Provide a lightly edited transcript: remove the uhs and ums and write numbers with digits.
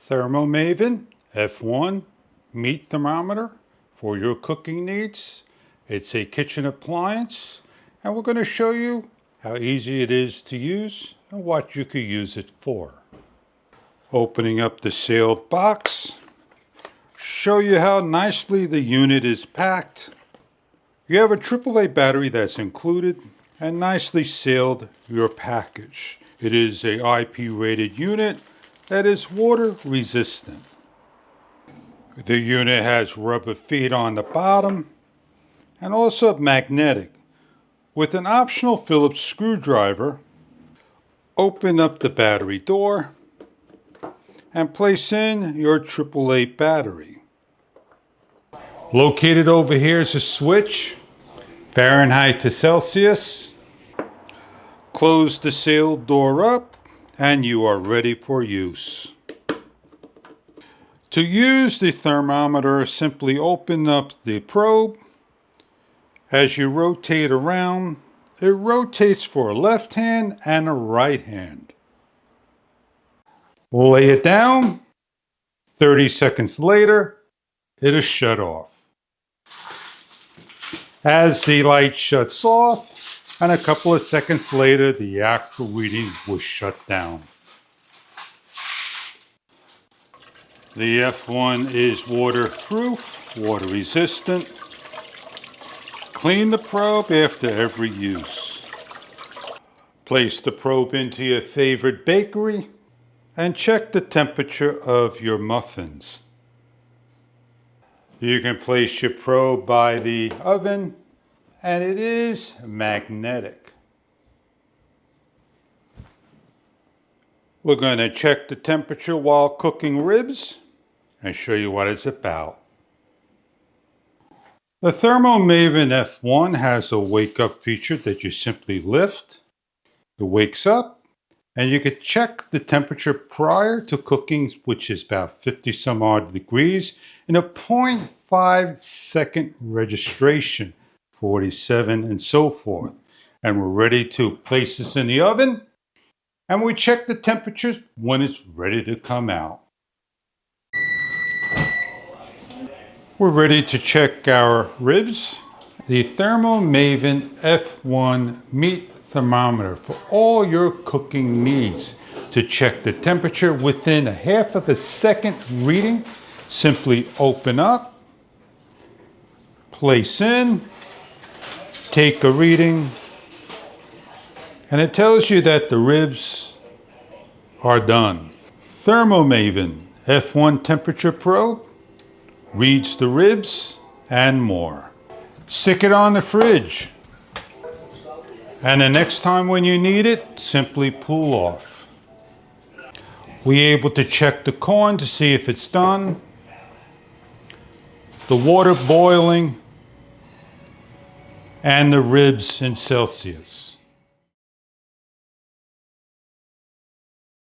ThermoMaven F1 meat thermometer for your cooking needs. It's a kitchen appliance, and we're going to show you how easy it is to use and what you could use it for. Opening up the sealed box, show you how nicely the unit is packed. You have a AAA battery that's included and nicely sealed your package. It is a IP rated unit that is water resistant. The unit has rubber feet on the bottom and also magnetic. With an optional Phillips screwdriver, open up the battery door and place in your AAA battery. Located over here is a switch, Fahrenheit to Celsius. Close the sealed door up and you are ready for use. To use the thermometer, simply open up the probe. As you rotate around, it rotates for a left hand and a right hand. Lay it down. 30 seconds later, it is shut off. As the light shuts off, and a couple of seconds later, the actual reading was shut down. The F1 is waterproof, water resistant. Clean the probe after every use. Place the probe into your favorite bakery and check the temperature of your muffins. You can place your probe by the oven, and it is magnetic. We're going to check the temperature while cooking ribs and show you what it's about. The ThermoMaven F1 has a wake up feature that you simply lift. It wakes up and you can check the temperature prior to cooking, which is about 50 some odd degrees, in a 0.5 second registration, 47 and so forth. And we're ready to place this in the oven, and we check the temperatures when it's ready to come out. We're ready to check our ribs. The ThermoMaven F1 meat thermometer for all your cooking needs. To check the temperature within a half of a second reading, simply open up, place in, take a reading, and it tells you that the ribs are done. ThermoMaven F1 temperature probe reads the ribs and more. Stick it on the fridge, and the next time when you need it, simply pull off. We're able to check the corn to see if it's done, the water boiling, and the ribs in Celsius.